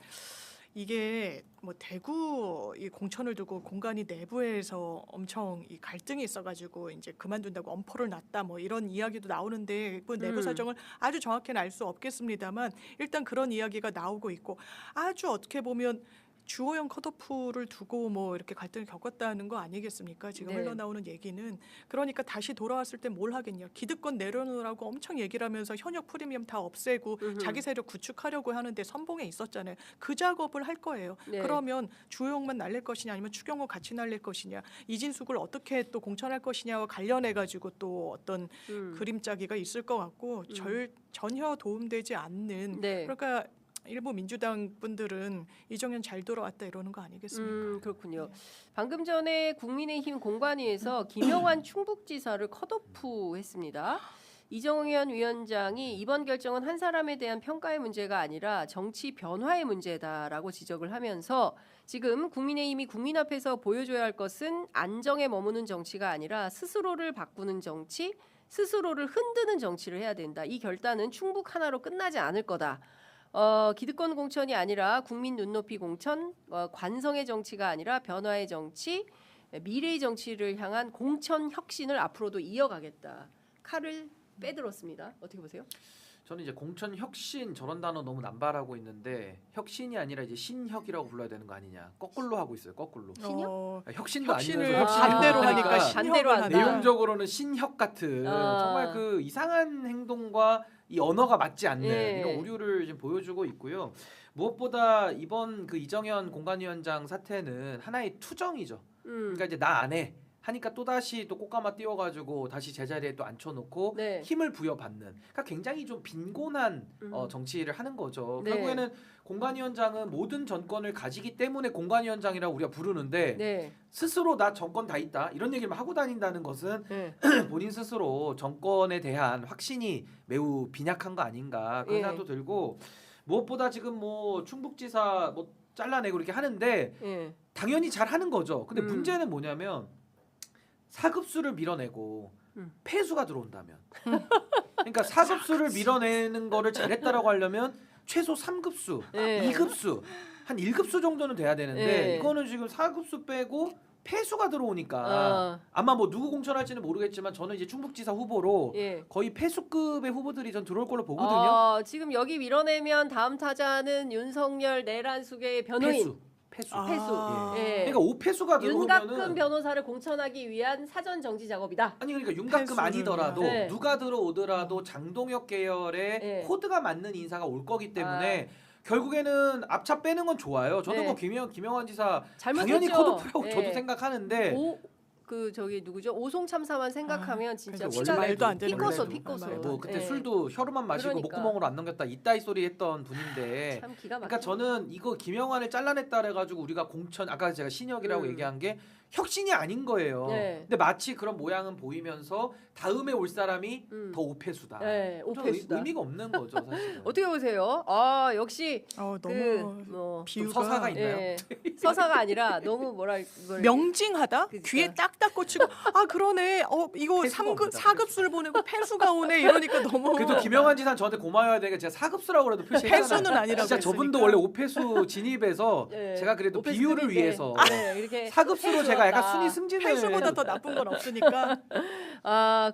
이게 뭐 대구 이 공천을 두고 공간이 내부에서 엄청 이 갈등이 있어가지고 이제 그만둔다고 엄포를 놨다 뭐 이런 이야기도 나오는데 그 내부 사정을 아주 정확히는 알 수 없겠습니다만 일단 그런 이야기가 나오고 있고 아주 어떻게 보면 주호영 컷오프를 두고 뭐 이렇게 갈등을 겪었다는 거 아니겠습니까? 지금 네. 흘러나오는 얘기는. 그러니까 다시 돌아왔을 때 뭘 하겠냐. 기득권 내려놓으라고 엄청 얘기를 하면서 현역 프리미엄 다 없애고 자기 세력 구축하려고 하는데 선봉에 있었잖아요. 그 작업을 할 거예요. 네. 그러면 주호영만 날릴 것이냐 아니면 추경호 같이 날릴 것이냐, 이진숙을 어떻게 또 공천할 것이냐와 관련해 가지고 또 어떤 그림짜기가 있을 것 같고 전혀 도움되지 않는 네. 그러니까 일부 민주당 분들은 이정현 잘 돌아왔다 이러는 거 아니겠습니까? 그렇군요. 방금 전에 국민의힘 공관위에서 김영환 충북지사를 컷오프했습니다. 이정현 위원장이 이번 결정은 한 사람에 대한 평가의 문제가 아니라 정치 변화의 문제다라고 지적을 하면서 지금 국민의힘이 국민 앞에서 보여줘야 할 것은 안정에 머무는 정치가 아니라 스스로를 바꾸는 정치, 스스로를 흔드는 정치를 해야 된다. 이 결단은 충북 하나로 끝나지 않을 거다. 기득권 공천이 아니라 국민 눈높이 공천, 관성의 정치가 아니라 변화의 정치, 미래의 정치를 향한 공천 혁신을 앞으로도 이어가겠다. 칼을 빼들었습니다. 어떻게 보세요? 저는 이제 공천 혁신 저런 단어 너무 남발하고 있는데 혁신이 아니라 이제 신혁이라고 불러야 되는 거 아니냐. 거꾸로 하고 있어요. 거꾸로. 신혁? 혁신도 혁신을 아니면서 반대로 하니까 반대로 한다. 내용적으로는 신혁 같은 정말 그 이상한 행동과 이 언어가 맞지 않는 네. 이런 오류를 지금 보여주고 있고요. 무엇보다 이번 그 이정현 공관위원장 사태는 하나의 투정이죠. 그러니까 이제 나 안 해. 하니까 또 다시 또 꽃가마 띄워가지고 다시 제자리에 또 앉혀놓고 네. 힘을 부여받는. 그러니까 굉장히 좀 빈곤한 정치를 하는 거죠. 네. 결국에는 공관위원장은 모든 정권을 가지기 때문에 공관위원장이라고 우리가 부르는데 네. 스스로 나 정권 다 있다 이런 얘기를 하고 다닌다는 것은 네. 본인 스스로 정권에 대한 확신이 매우 빈약한 거 아닌가 그런 예. 생각도 들고 무엇보다 지금 뭐 충북지사 뭐 잘라내고 이렇게 하는데 예. 당연히 잘 하는 거죠. 근데 문제는 뭐냐면 사급수를 밀어내고 폐수가 들어온다면 그러니까 사급수를 밀어내는 거를 잘했다라고 하려면 최소 3급수, 예. 2급수, 한 1급수 정도는 돼야 되는데 예. 이거는 지금 4급수 빼고 폐수가 들어오니까 아마 뭐 누구 공천할지는 모르겠지만 저는 이제 충북지사 후보로 예. 거의 폐수급의 후보들이 전 들어올 걸로 보거든요. 지금 여기 밀어내면 다음 타자는 윤석열 내란숙의 변호인. 폐수. 예. 그러니까 5폐수가 윤곽근 들어오면은 변호사를 공천하기 위한 사전 정지 작업이다. 아니 그러니까 윤곽금 아니더라도 네. 누가 들어오더라도 장동혁 계열의 네. 코드가 맞는 인사가 올 거기 때문에 결국에는 앞차 빼는 건 좋아요. 저도 네. 뭐 김영환 지사 잘못했죠. 당연히 컷오프라고 네. 저도 생각하는데 그 저기 누구죠? 오송 참사만 생각하면 진짜 그러니까 피가 말도 안 되는 피꺼서 원래도. 피꺼서. 뭐 그때 예. 술도 혀로만 마시고 그러니까. 목구멍으로 안 넘겼다 이따위 소리 했던 분인데 참 기가 그러니까 막혀. 저는 이거 김영환을 잘라냈다 그래가지고 우리가 공천 아까 제가 신혁이라고 얘기한 게 혁신이 아닌 거예요. 네. 근데 마치 그런 모양은 보이면서 다음에 올 사람이 더 오폐수다. 네, 오폐수다. 의미가 없는 거죠 사실은. 어떻게 보세요? 역시 너무 좀 서사가 있나요? 예. 서사가 아니라 너무 명징하다. 귀에 딱딱 꽂히고 그러네. 이거 4급수를 보내고 폐수가 오네. 이러니까 너무 그래도 김영환 지사는 저한테 고마워야 되게 제가 4급수라고 그래도 표시했잖아요. 폐수는 아니라고 진짜 저분도 했으니까. 원래 오폐수 진입해서 예. 제가 그래도 오폐수 비유를 드릴 때. 위해서 이렇게 4급수로 제가 약간 해주었다. 순위 승진을 폐수보다 더 나쁜 건 없으니까.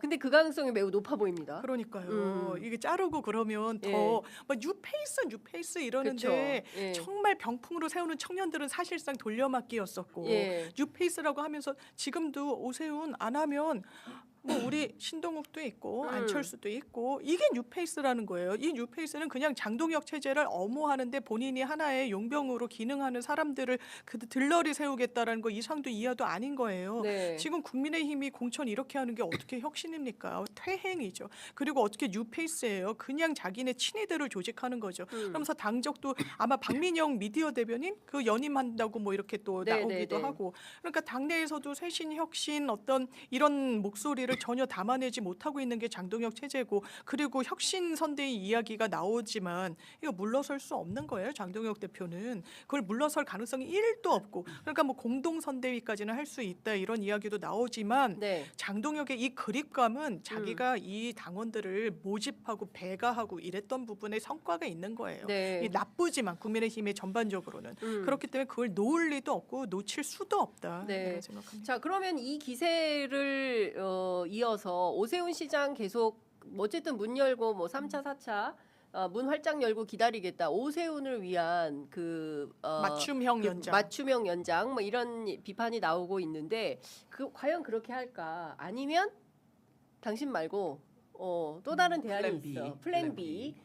근데 그 가능성이 매우 높아 보입니다. 그러니까요. 이게 자르고 그러면 예. 더 뉴페이스 이러는데 그쵸. 예. 정말 병풍으로 세우는 청년들은 사실상 돌려막기였었고 예. 뉴페이스라고 하면서 지금도 오세훈 안 하면 뭐 우리 신동욱도 있고 안철수도 있고 이게 뉴페이스라는 거예요. 이 뉴페이스는 그냥 장동혁 체제를 엄호하는데 본인이 하나의 용병으로 기능하는 사람들을 들러리 세우겠다라는 거 이상도 이하도 아닌 거예요. 네. 지금 국민의힘이 공천 이렇게 하는 게 어떻게 혁신입니까? 퇴행이죠. 그리고 어떻게 뉴페이스예요? 그냥 자기네 친이들을 조직하는 거죠. 그러면서 당적도 아마 박민영 미디어 대변인 그 연임한다고 뭐 이렇게 또 네, 나오기도 네, 네. 하고 그러니까 당내에서도 쇄신 혁신 어떤 이런 목소리를 전혀 담아내지 못하고 있는 게 장동혁 체제고 그리고 혁신 선대의 이야기가 나오지만 이거 물러설 수 없는 거예요. 장동혁 대표는 그걸 물러설 가능성이 1도 없고 그러니까 뭐 공동 선대위까지는 할 수 있다 이런 이야기도 나오지만 네. 장동혁의 이 그립감은 자기가 이 당원들을 모집하고 배가하고 이랬던 부분에 성과가 있는 거예요. 네. 이 나쁘지만 국민의힘의 전반적으로는 그렇기 때문에 그걸 놓을 리도 없고 놓칠 수도 없다. 네. 이런 생각합니다. 자, 그러면 이 기세를 이어서 오세훈 시장 계속 어쨌든 문 열고 뭐 3차, 4차 문 활짝 열고 기다리겠다. 오세훈을 위한 맞춤형 연장. 맞춤형 연장 뭐 이런 비판이 나오고 있는데 과연 그렇게 할까? 아니면 당신 말고 또 다른 대안이 있어. 플랜 B.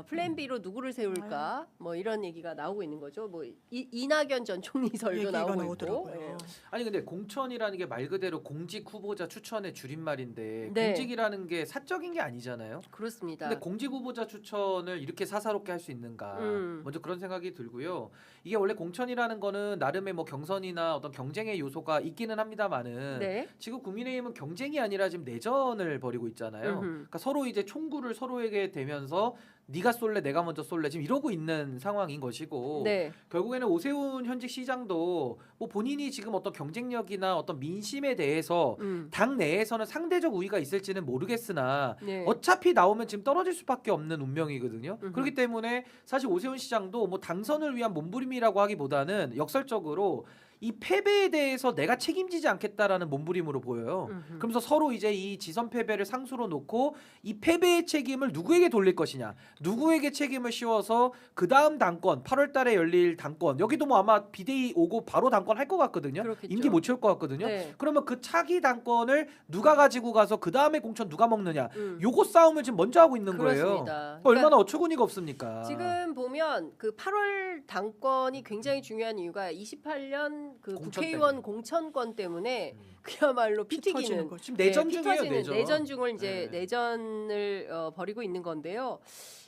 플랜 B로 누구를 세울까? 뭐 이런 얘기가 나오고 있는 거죠. 뭐 이낙연 전 총리설도 나오고 있고. 예. 아니 근데 공천이라는 게 말 그대로 공직 후보자 추천의 줄임말인데 네. 공직이라는 게 사적인 게 아니잖아요. 그렇습니다. 근데 공직 후보자 추천을 이렇게 사사롭게 할 수 있는가? 먼저 그런 생각이 들고요. 이게 원래 공천이라는 거는 나름의 뭐 경선이나 어떤 경쟁의 요소가 있기는 합니다만은 네. 지금 국민의힘은 경쟁이 아니라 지금 내전을 벌이고 있잖아요. 그러니까 서로 이제 총구를 서로에게 대면서 네가 쏠래 내가 먼저 쏠래 지금 이러고 있는 상황인 것이고 네. 결국에는 오세훈 현직 시장도 뭐 본인이 지금 어떤 경쟁력이나 어떤 민심에 대해서 당 내에서는 상대적 우위가 있을지는 모르겠으나 네. 어차피 나오면 지금 떨어질 수밖에 없는 운명이거든요. 그렇기 때문에 사실 오세훈 시장도 뭐 당선을 위한 몸부림이라고 하기보다는 역설적으로 이 패배에 대해서 내가 책임지지 않겠다라는 몸부림으로 보여요. 그러면서 서로 이제 이 지선 패배를 상수로 놓고 이 패배의 책임을 누구에게 돌릴 것이냐, 누구에게 책임을 씌워서 그 다음 당권 8월달에 열릴 당권 여기도 뭐 아마 비대위 오고 바로 당권 할 것 같거든요. 그렇겠죠. 임기 못 채울 것 같거든요. 네. 그러면 그 차기 당권을 누가 가지고 가서 그 다음에 공천 누가 먹느냐, 요거 싸움을 지금 먼저 하고 있는 그렇습니다. 거예요. 그러니까 얼마나 어처구니가 없습니까? 지금 보면 그 8월 당권이 굉장히 중요한 이유가 28년 그 공천 국회의원 공천권 때문에 그야말로 피 튀기는 거죠. 지금 내전 피 중이에요, 터지는 내전. 내전 중을 이제 내전을 벌이고 있는 건데요.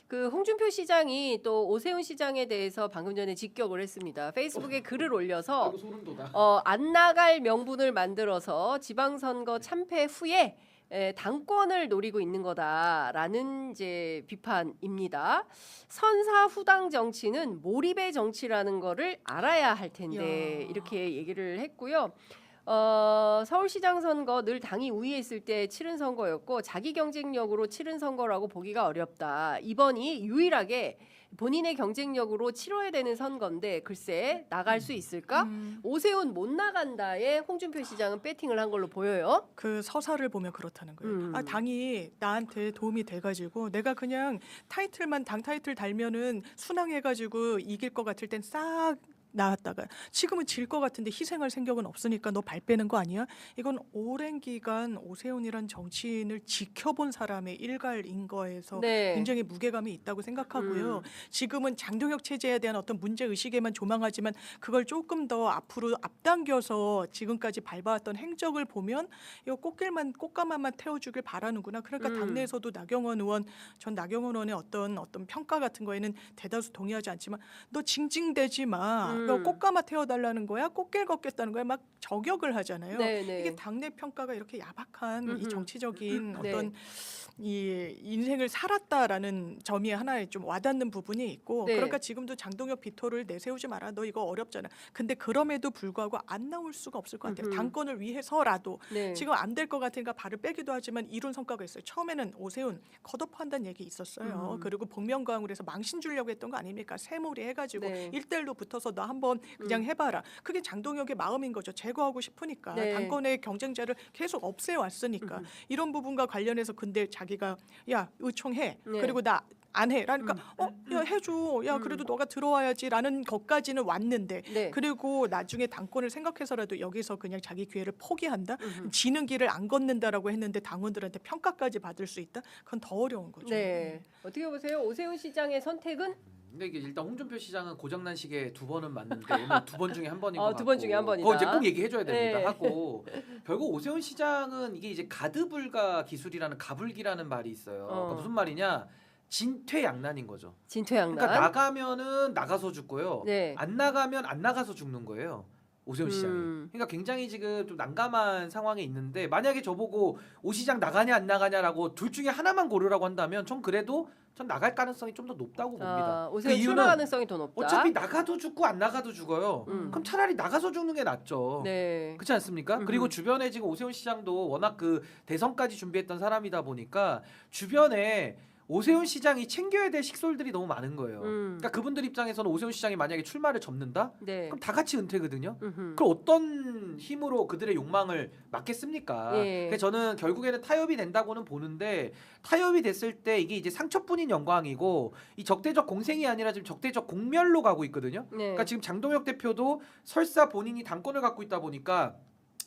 그 홍준표 시장이 또 오세훈 시장에 대해서 방금 전에 직격을 했습니다. 페이스북에 글을 올려서 소름 돋아. 안 나갈 명분을 만들어서 지방선거 참패 후에 당권을 노리고 있는 거다라는 이제 비판입니다. 선사 후당 정치는 몰입의 정치라는 거를 알아야 할 텐데 이렇게 얘기를 했고요. 서울시장 선거 늘 당이 우위에 있을 때 치른 선거였고 자기 경쟁력으로 치른 선거라고 보기가 어렵다. 이번이 유일하게 본인의 경쟁력으로 치러야 되는 선거인데 글쎄 나갈 수 있을까? 오세훈 못 나간다에 홍준표 시장은 배팅을 한 걸로 보여요. 그 서사를 보면 그렇다는 거예요. 당이 나한테 도움이 돼가지고 내가 그냥 당 타이틀 달면은 순항해가지고 이길 것 같을 땐 싹 나왔다가 지금은 질 것 같은데 희생할 생각은 없으니까 너 발 빼는 거 아니야? 이건 오랜 기간 오세훈이란 정치인을 지켜본 사람의 일갈인 거에서 네. 굉장히 무게감이 있다고 생각하고요. 지금은 장동혁 체제에 대한 어떤 문제 의식에만 조망하지만 그걸 조금 더 앞으로 앞당겨서 지금까지 밟아왔던 행적을 보면 이거 꽃가마만 태워주길 바라는구나. 그러니까 당내에서도 전 나경원 의원의 어떤 평가 같은 거에는 대다수 동의하지 않지만 너 징징대지 마. 너 꽃가마 태워달라는 거야? 꽃길 걷겠다는 거야? 막 저격을 하잖아요. 네네. 이게 당내 평가가 이렇게 야박한 이 정치적인 네. 어떤 이 인생을 살았다라는 점이 하나의 좀 와닿는 부분이 있고 네. 그러니까 지금도 장동혁 비토를 내세우지 마라. 너 이거 어렵잖아. 근데 그럼에도 불구하고 안 나올 수가 없을 것 같아요. 당권을 위해서라도 네. 지금 안 될 것 같으니까 발을 빼기도 하지만 이룬 성과가 있어요. 처음에는 오세훈 컷오프한다는 얘기 있었어요. 그리고 복면가왕으로 해서 망신 주려고 했던 거 아닙니까? 새몰이 해가지고 네. 1대1로 붙어서 너 한번 그냥 해봐라. 그게 장동혁의 마음인 거죠. 제거하고 싶으니까. 네. 당권의 경쟁자를 계속 없애왔으니까. 이런 부분과 관련해서 근데 자기가 야 의총해. 네. 그리고 나 안 해. 그러니까 야 해줘. 야 그래도 너가 들어와야지라는 것까지는 왔는데 네. 그리고 나중에 당권을 생각해서라도 여기서 그냥 자기 기회를 포기한다. 지는 길을 안 걷는다라고 했는데 당원들한테 평가까지 받을 수 있다. 그건 더 어려운 거죠. 네. 어떻게 보세요? 오세훈 시장의 선택은? 근데 이게 일단 홍준표 시장은 고장난 시계 2번은 맞는데 오늘 2번 중에 한 번인 것 같고 2번 중에 한 번이다. 그거 이제 꼭 얘기해줘야 됩니다 네. 하고 결국 오세훈 시장은 이게 이제 가드불가 기술이라는 가불기라는 말이 있어요. 그러니까 무슨 말이냐 진퇴양난인 거죠. 진퇴양난. 그러니까 나가면은 나가서 죽고요. 네. 안 나가면 안 나가서 죽는 거예요. 오세훈 시장이. 그러니까 굉장히 지금 좀 난감한 상황에 있는데 만약에 저보고 오 시장 나가냐 안 나가냐라고 둘 중에 하나만 고르라고 한다면 전 그래도 전 나갈 가능성이 좀 더 높다고 봅니다. 오세훈 그 출마 가능성이 더 높다. 어차피 나가도 죽고 안 나가도 죽어요. 그럼 차라리 나가서 죽는 게 낫죠. 네. 그렇지 않습니까? 그리고 주변에 지금 오세훈 시장도 워낙 그 대선까지 준비했던 사람이다 보니까 주변에 오세훈 시장이 챙겨야 될 식솔들이 너무 많은 거예요. 그러니까 그분들 입장에서는 오세훈 시장이 만약에 출마를 접는다? 네. 그럼 다 같이 은퇴거든요. 그럼 어떤 힘으로 그들의 욕망을 막겠습니까? 예. 그래서 저는 결국에는 타협이 된다고는 보는데 타협이 됐을 때 이게 이제 상처뿐인 영광이고 이 적대적 공생이 아니라 지금 적대적 공멸로 가고 있거든요. 네. 그러니까 지금 장동혁 대표도 설사 본인이 당권을 갖고 있다 보니까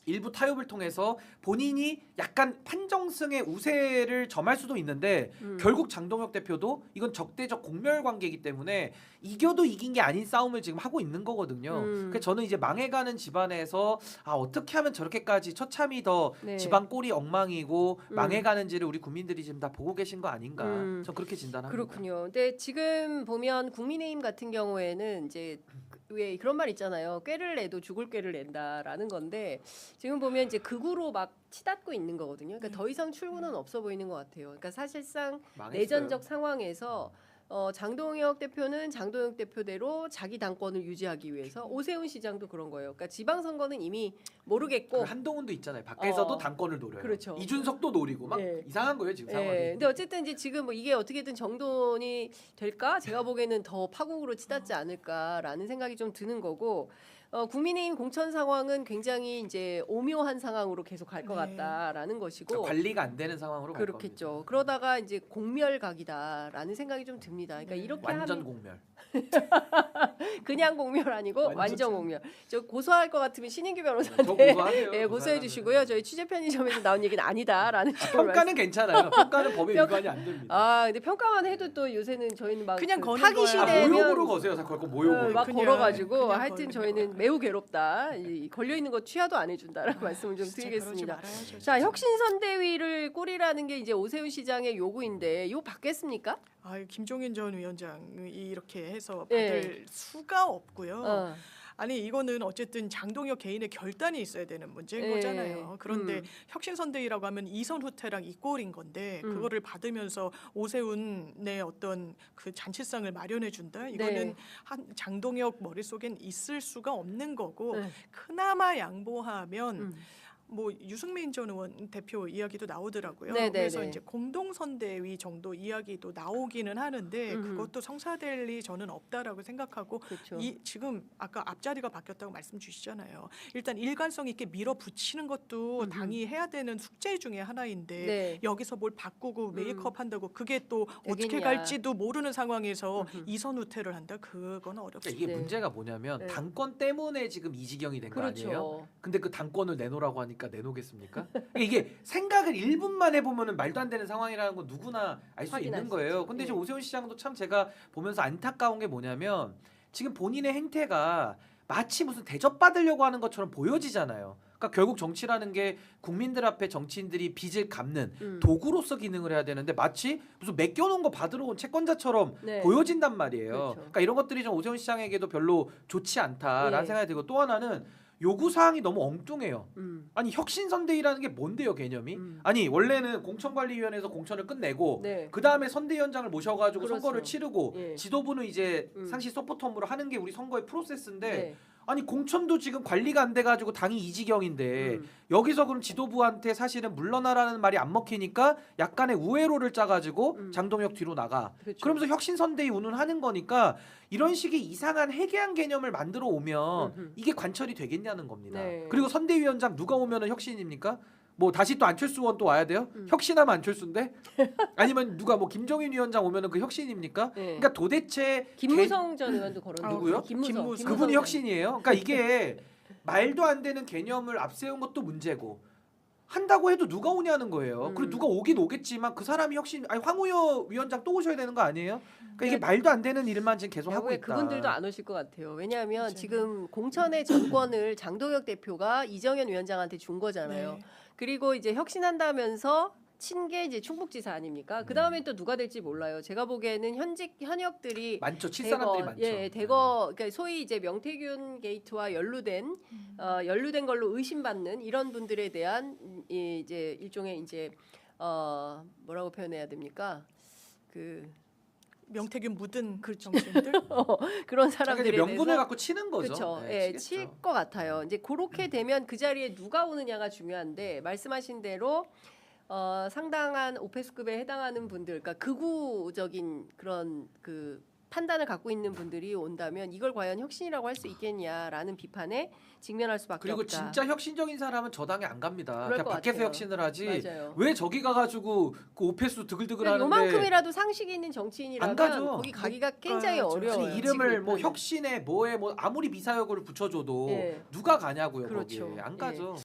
일부 타협을 통해서 본인이 약간 판정승의 우세를 점할 수도 있는데 결국 장동혁 대표도 이건 적대적 공멸 관계이기 때문에 이겨도 이긴 게 아닌 싸움을 지금 하고 있는 거거든요. 그래서 저는 이제 망해가는 집안에서 어떻게 하면 저렇게까지 처참히 더 네. 집안 꼴이 엉망이고 망해가는지를 우리 국민들이 지금 다 보고 계신 거 아닌가. 전 그렇게 진단합니다. 그렇군요. 근데 지금 보면 국민의힘 같은 경우에는 이제 왜 그런 말 있잖아요. 꾀를 내도 죽을 꾀를 낸다라는 건데 지금 보면 이제 극우로 막 치닫고 있는 거거든요. 그러니까 더 이상 출구는 없어 보이는 것 같아요. 그러니까 사실상 망했어요. 내전적 상황에서 장동혁 대표는 장동혁 대표대로 자기 당권을 유지하기 위해서 오세훈 시장도 그런 거예요. 그러니까 지방선거는 이미 모르겠고 한동훈도 있잖아요. 밖에서도 당권을 노려요. 그렇죠. 이준석도 노리고 막 네. 이상한 거예요 지금 상황이. 네. 근데 어쨌든 이제 지금 뭐 이게 어떻게든 정돈이 될까? 제가 보기에는 더 파국으로 치닫지 않을까라는 생각이 좀 드는 거고. 국민의힘 공천 상황은 굉장히 이제 오묘한 상황으로 계속 갈 것 같다라는 것이고 그러니까 관리가 안 되는 상황으로 갈 그렇겠죠. 그러다가 이제 공멸각이다라는 생각이 좀 듭니다. 그러니까 이렇게 완전 하면 공멸. 그냥 공멸 아니고 완전 공멸. 저 고소할 것 같으면 신인규 변호사한테 저 고소하세요. 예, 고소해 주시고요. 저희 취재 편의점에서 나온 얘기는 아니다라는 평가는 괜찮아요. 평가는 법에 위반이 안 됩니다. 근데 평가만 해도 또 요새는 저희는 막 그냥 그 거는 타기 거야. 시대면 모욕으로 거세요. 자, 걸고 모욕으로. 막 그냥, 걸어가지고 그냥 하여튼 거는 저희는 매우 괴롭다. 걸려 있는 거 취하도 안 해준다라는 말씀을 좀 진짜 드리겠습니다. 그러지 말아야죠, 자, 혁신선대위를 꾸리라는 게 이제 오세훈 시장의 요구인데 이거 받겠습니까? 김종인 전 위원장이 이렇게 해서 예. 받을 수가 없고요. 어. 아니 이거는 어쨌든 장동혁 개인의 결단이 있어야 되는 문제인 예. 거잖아요. 그런데 혁신선대위라고 하면 이선 후퇴랑 이 꼴인 건데 그거를 받으면서 오세훈의 어떤 그 잔치상을 마련해 준다. 이거는 네. 한 장동혁 머릿속엔 있을 수가 없는 거고 네. 그나마 양보하면 뭐 유승민 전 의원 대표 이야기도 나오더라고요. 네네네. 그래서 이제 공동선대위 정도 이야기도 나오기는 하는데 그것도 성사될 리 저는 없다라고 생각하고 그렇죠. 지금 아까 앞자리가 바뀌었다고 말씀 주시잖아요. 일단 일관성 있게 밀어붙이는 것도 당이 해야 되는 숙제 중에 하나인데 네. 여기서 뭘 바꾸고 메이크업 한다고 그게 또 어떻게 되겠냐. 갈지도 모르는 상황에서 이선 후퇴를 한다? 그건 어렵습니다. 그러니까 이게 문제가 뭐냐면 네. 당권 때문에 지금 이 지경이 된 거 그렇죠. 아니에요? 근데 그 당권을 내놓으라고 하니까 내놓겠습니까? 그러니까 이게 생각을 1분만 해보면은 말도 안 되는 상황이라는 건 누구나 알 수 확인할 있는 수 거예요. 있죠. 근데 예. 지금 오세훈 시장도 참 제가 보면서 안타까운 게 뭐냐면 지금 본인의 행태가 마치 무슨 대접받으려고 하는 것처럼 보여지잖아요. 그러니까 결국 정치라는 게 국민들 앞에 정치인들이 빚을 갚는 도구로서 기능을 해야 되는데 마치 무슨 맡겨놓은 거 받으러 온 채권자처럼 네. 보여진단 말이에요. 그렇죠. 그러니까 이런 것들이 좀 오세훈 시장에게도 별로 좋지 않다라는 예. 생각이 들고 또 하나는 요구사항이 너무 엉뚱해요. 아니 혁신선대위라는 게 뭔데요 개념이? 아니 원래는 공천관리위원회에서 공천을 끝내고 네. 그 다음에 선대위원장을 모셔가지고 그렇죠. 선거를 치르고 예. 지도부는 이제 상시 서포트업무를 하는 게 우리 선거의 프로세스인데 네. 아니 공천도 지금 관리가 안 돼가지고 당이 이 지경인데 여기서 그럼 지도부한테 사실은 물러나라는 말이 안 먹히니까 약간의 우회로를 짜가지고 장동혁 뒤로 나가. 그렇죠. 그러면서 혁신선대위 운운하는 거니까 이런 식의 이상한 해괴한 개념을 만들어 오면 이게 관철이 되겠냐는 겁니다. 네. 그리고 선대위원장 누가 오면은 혁신입니까? 뭐 다시 또 안철수 의원 또 와야 돼요? 혁신하면 안철수인데? 아니면 누가 뭐 김종인 위원장 오면은 그 혁신입니까? 네. 그러니까 도대체 김무성 전 의원도 거론되고 누구요? 김무성. 그분이 혁신이에요. 그러니까 이게 말도 안 되는 개념을 앞세운 것도 문제고 한다고 해도 누가 오냐는 거예요. 그리고 누가 오긴 오겠지만 그 사람이 혁신 아니 황우여 위원장 또 오셔야 되는 거 아니에요? 그러니까 이게 말도 안 되는 일만 지금 계속 하고 있다. 그분들도 안 오실 것 같아요. 왜냐하면 지금 공천의 전권을 장동혁 대표가 이정현 위원장한테 준 거잖아요. 네. 그리고 이제 혁신한다면서 친 게 이제 충북지사 아닙니까? 그 다음에 또 누가 될지 몰라요. 제가 보기에는 현역들이 많죠. 칠 사람들이 많죠. 예, 대거 그러니까 소위 이제 명태균 게이트와 연루된 걸로 의심받는 이런 분들에 대한 이제 일종의 이제 뭐라고 표현해야 됩니까? 그 명태균 묻은 그 정치인들 그런 사람들에 대해서 명분을 갖고 치는 거죠. 그렇죠. 네, 예, 칠 것 같아요. 이제 그렇게 되면 그 자리에 누가 오느냐가 중요한데 말씀하신 대로 상당한 오페스급에 해당하는 분들, 그러니까 극우적인 그런 그 판단을 갖고 있는 분들이 온다면 이걸 과연 혁신이라고 할 수 있겠냐라는 비판에 직면할 수밖에 그리고 없다. 진짜 혁신적인 사람은 저 당에 안 갑니다. 그럴 그냥 것 밖에서 같아요. 혁신을 하지. 맞아요. 왜 저기 가가지고 그 오페수 드글드글 하는데 요만큼이라도 상식이 있는 정치인이라면 안 가죠. 거기 가기가 굉장히 어려워요. 아니, 이름을 뭐 지금 혁신에 뭐에 뭐 아무리 미사역을 붙여줘도 예. 누가 가냐고요. 그렇죠. 거기에 안 가죠.